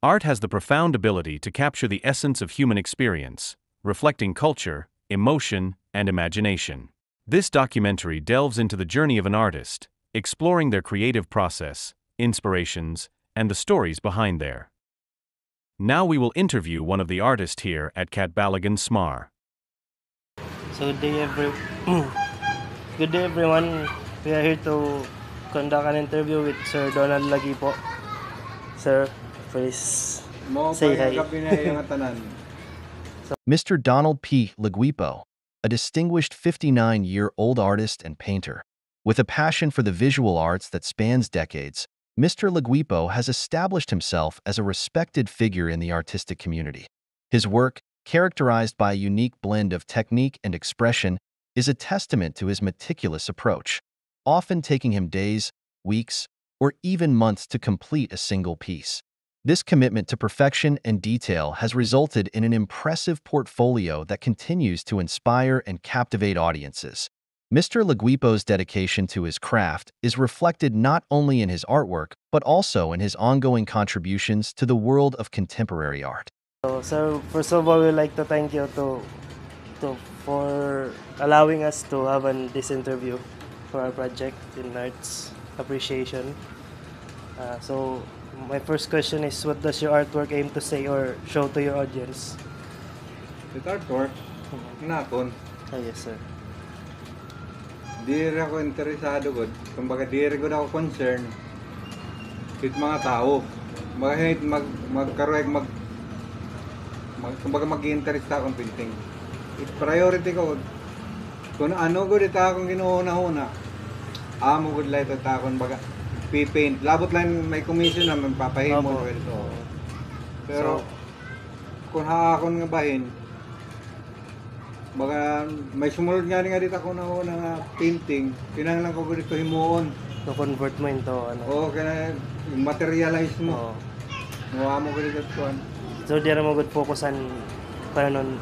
Art has the profound ability to capture the essence of human experience, reflecting culture, emotion, and imagination. This documentary delves into the journey of an artist, exploring their creative process, inspirations, and the stories behind there. Now we will interview one of the artists here at Catbalogan SMAR. So good day everyone. We are here to conduct an interview with Sir Donald Lagi po. Sir, please say hi. Mr. Donald P. Laguipo, a distinguished 59-year-old artist and painter. With a passion for the visual arts that spans decades, Mr. Laguipo has established himself as a respected figure in the artistic community. His work, characterized by a unique blend of technique and expression, is a testament to his meticulous approach, often taking him days, weeks, or even months to complete a single piece. This commitment to perfection and detail has resulted in an impressive portfolio that continues to inspire and captivate audiences. Mr. Laguipo's dedication to his craft is reflected not only in his artwork, but also in his ongoing contributions to the world of contemporary art. So, sir, first of all, we'd like to thank you for allowing us to have this interview for our project in Arts Appreciation. So, my first question is, what does your artwork aim to say or show to your audience? With artwork, nakon, Yes, sir. di rin ako interesado gud. Kumbaga di rin gud ako concern with mga tao. Kahit kumbaga mag-interest akong painting. It priority ko kung ano gud ita akong ginuuna-una. Amo gud light ita akong baga pipaint. Labot lang may commission na magpapahimo ito. Pero kung haakon nga bahin, baga may sumunod nga dito ako na nga painting, kinahanglan ko dito himuon. To convert mo into ano? Oo, kaya materialize mo. Muha mo ko dito kuan. So, di mo good focusan para nun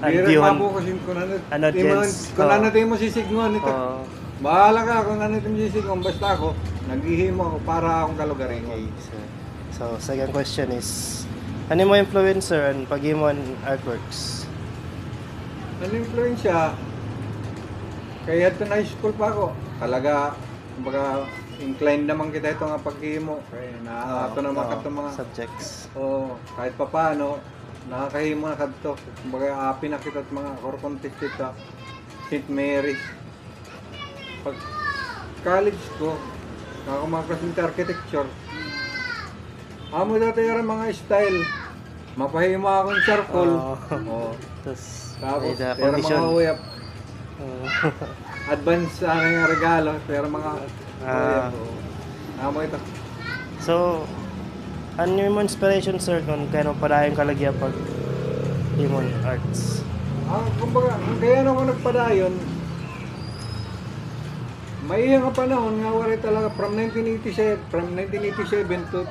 Di rin mabukasin ko na kung ano tayo mo sisignon ito. Bahala ka kung ano tayo mo sisignon. Basta ako, naghihimo ako para akong kalugarin. Okay, so second question is, ano mo influencer and pag-imon artworks? Ano influensya? Kaya ito na school pa ako. Talaga, kumbaga, inclined naman kita ito nga paghihimo. Kaya ito naman ito mga subjects. Oo, kahit pa paano, nakakahimo na kadto. Kumbaga, api na kita at mga core contest kita. St. Mary's. Pag college ko, ako mga architecture. Amo dati yung mga style. Mapahimo akong charcoal. Tapos, pero mga uyap. Advance ang regalo, pero mga uyap. Amo ito. So, ano yung inspiration, sir, kung kaya padayong kalagyan pag imon arts? Kumbaga, kaya ako nagpadayon, may nga panahon nga wala talaga from 1987 to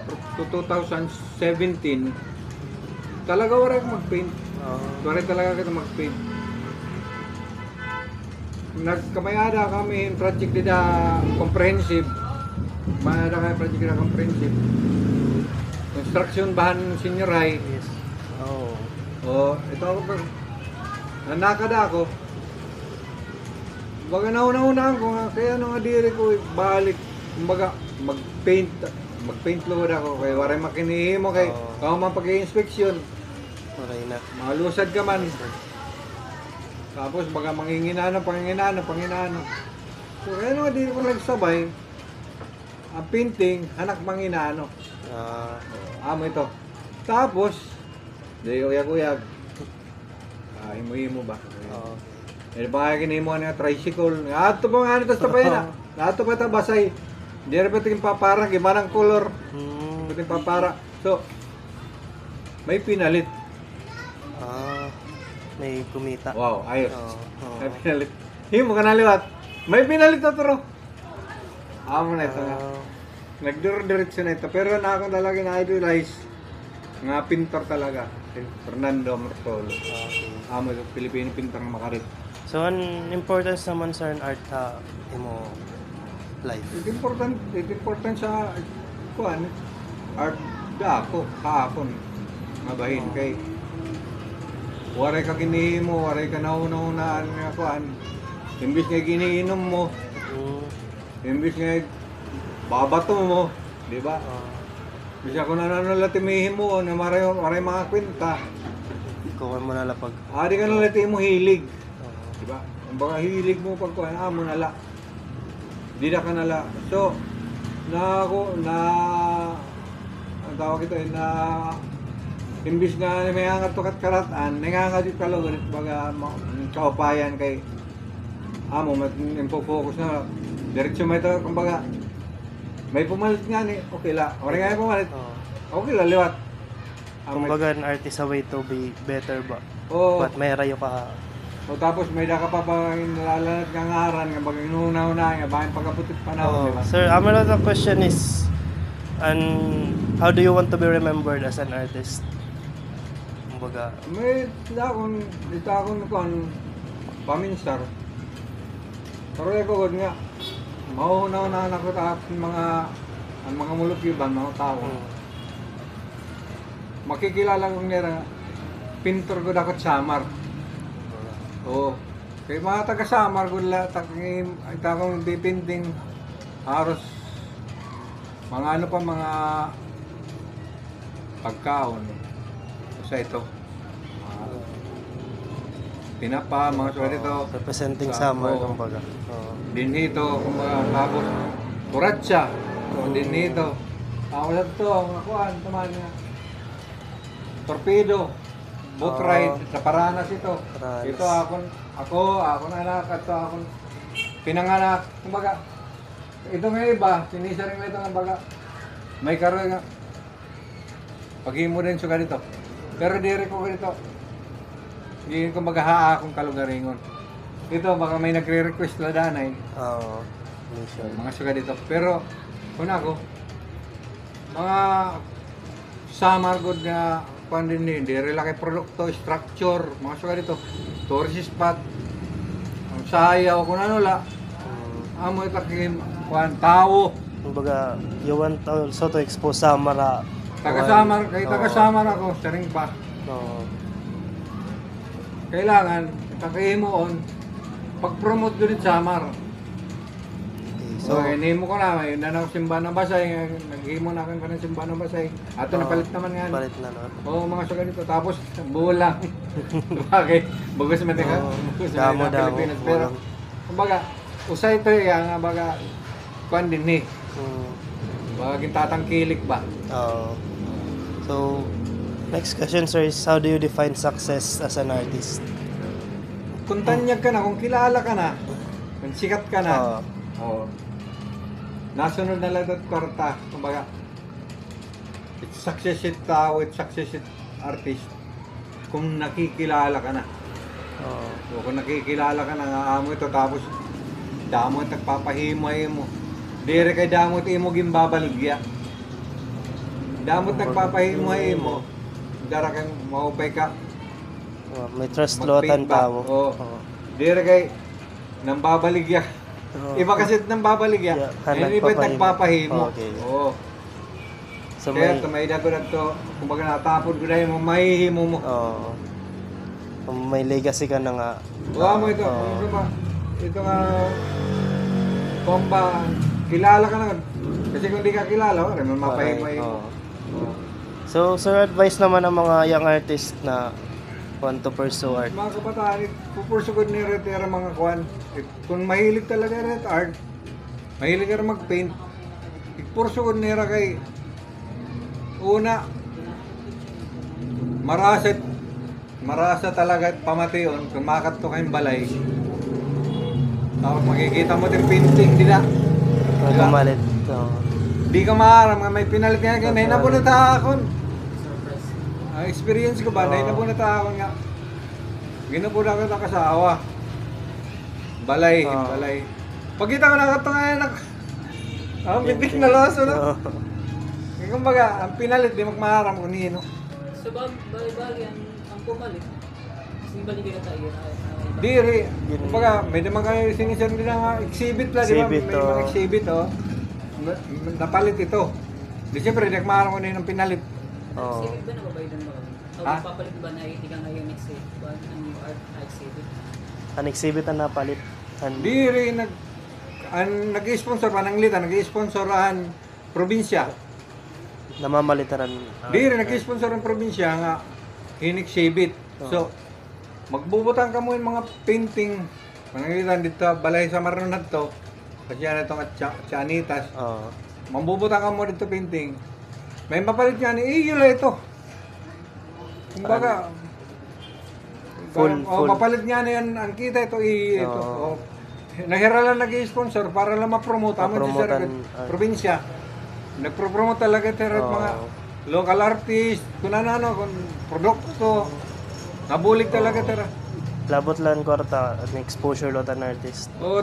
2017 talaga wala akong mag-paint. Wala talaga kita mag-paint. Nagkamayada kami in project nila comprehensive. Mayada kami project nila comprehensive. Construction bahan senior high. Yes. Ito ako pag nanakada ako. Baga nauna-unaan ko nga, kaya nung adiri ko balik, kumbaga magpaint load ako, kaya waray makinihimo kay kao man pag-i-inspection. Okay na. Malusad ka man. Tapos baga panginginano. So kaya nung adiri ko nagsabay, ang painting, anak manginano. Amo ito. Tapos, di uyag-uyag. Himo-himo ba? Eh baka kinimo na tricycle. Ato pa nga nito sa payna. Ato pa ta basay. Di ra pating papara gimanang color. Pating papara. So may pinalit. May kumita. Wow, ayos. May pinalit. Himo ka naliwat. May pinalit na turo. Amo na ito nga. Nagduro-diretso na ito. Pero na akong talaga na-idolize. Nga pintor talaga. Fernando Martolo. Amo ito, Pilipino pintor ng Makarit. So, an importance naman sa art imo life? It important sa kuan art Dako, kahapon. Mabahin kay. Waray ka kinihimo, waray ka nauna-unaan nga kuan. Imbis nga giniinom mo, imbis nga babato mo, di ba? Bisa ko nananalatimihin mo na maray mga kwenta. Ikaw mo nalapag. Di ka nalatim mo hilig. Di ba? Ang baka hilig mo pag kuan, mo nala. Di na ka nala. So, ang tawag ito na imbis nga may angat tukat karatan, nangangat yung kalogon at baga kaupayan kay amo, focus na diretso may ito, kumbaga may pumalit nga ni, okay la, oray nga yung pumalit, okay la, liwat. Kumbaga, an artist a way to be better ba? Oo. But may rayo ka. O tapos may da ka pa ba nalalanat nga ngaran, nga baga inuuna-una, nga bakit pagkaputit panahon, di ba? Sir, another question is, how do you want to be remembered as an artist? Kumbaga, May dito akong paminsar. Pero ako nga, mauuna-una ako ang mga mulupiban, mga tao. Makikilala kong nila, pintor ko dakot Samar. Oo. Kaya mga taga-Samar ko nila, akong dipinting haros, mga ano pa, mga pagkaon. Sa ito. Pinapa, mga suwa dito. representing summer, kumbaga. Din dito, kumbaga, tapos, kuratsa. So, din dito. Ako lang ito, mga kuhan, taman nga. Torpedo. Boat ride, sa Paranas ito. Paranas. Ito, ako na anak, ito ako pinanganak. Kumbaga, ito nga iba, sinisa rin ito nga baga. May karoon nga. Paghimo din siya dito. Pero diri ko dito. Hindi ko maghaha akong kalugaringon. Ito, baka may nagre-request na danay. Oo. Mga suga dito. Pero, kung ako, mga summer good na kung din diri laki produkto, structure, mga suga dito. Tourist spot. Ang sayaw, kung ano la. Amo itakin, kuhan, tao. Kumbaga, you want also to expose summer. Taga-Samar, kay taga-Samar ako, saring pa. Kailangan, kakahimoon, pag-promote doon sa Samar. So, hinimo ko na, yun na ako simbahan ng basay, naghimo na akin pa ng simbahan ng basay. Ato napalit naman nga. Palit na, no? Oo, mga suga dito. Tapos, bulang. Bakit? Bagus man ka. Damo. Pero, kumbaga, usay ito yan, baga, kuhan din eh. Baga, gintatangkilik ba? Oo. So, next question, sir, is how do you define success as an artist? Kung tanyag ka na, kung kilala ka na, kung sikat ka na, nasunod na lang ito kwarta. Kumbaga, it's success it tao, it's success it artist. Kung nakikilala ka na. So, kung nakikilala ka na, nga amo ito, tapos damo at nagpapahimay mo. Dire kay damo ito imo gimbabaligya. Damo at nagpapahimay mo. Dara kang maupay ka. May trust lotan tao. Dire kay nang babaligya. Iba kasi nang babaligya. Iba nagpapahimo. Oo. So, kaya may dago na to, kumbaga natapon ko na yung mahihimo mo. Kung may legacy ka na nga. Mo ito. Ano ba? Ito nga, kung ba, kilala ka na. Kasi kung di ka kilala, wala naman mapahimay mo. So, sir, advice naman ng mga young artist na want to pursue art. Mga kabataan, pupursugod ni Retera mga kwan. Kung mahilig talaga red art, mahilig ka mag-paint, ipursugod nila kay una, marasa talaga at pamation kung makato kayong balay. Tapos makikita mo yung painting nila. Kamalit. Di ka maaram nga may pinalit nga kaya nainabunat akon. Ang experience ko ba, nainabunat akon nga. Ginabunat ako ng kasawa. Balay. Pagkita ko na ito nga ang pitik na loso na. Kumbaga, ang pinalit di magmaharam kung nino. So bagay ang pumalit. Kasi balik ka tayo. Diri. Kumbaga, may naman kayo sinisir din nga exhibit la, di ba? May mga exhibit, Napalit ito. Di siyempre, nagmaharam ko nino ng pinalit. Oo. Exhibit ba nababaydan ba kami? O Ha? papalit ba na itigang na yung exhibit? Ba ang new art na exhibit? An exhibit ang napalit. Di rin nag-sponsor pa ng Lita, nag-sponsoran probinsya. Namamalitan. Di rin nag-sponsor ng probinsya nga in-exhibit. So, magbubutang ka mo yung mga painting. Pananglitan dito, balay sa Marunad to. Kasi yan itong Chanitas. Oo. Mambubutang ka mo dito painting. May mapalit nga ni yun ito. Kumbaga, Full. mapalit nga na yan ang kita ito. Ito. Oo. Nahiralan nag-sponsor para lang ma-promote. Amo sa Ma-promotan, probinsya. Nagpro-promote talaga ito mga local artist, kung ano, kung produkto. Nabulig talaga ito. Labot lang kwarta at exposure lot an artist. Oo,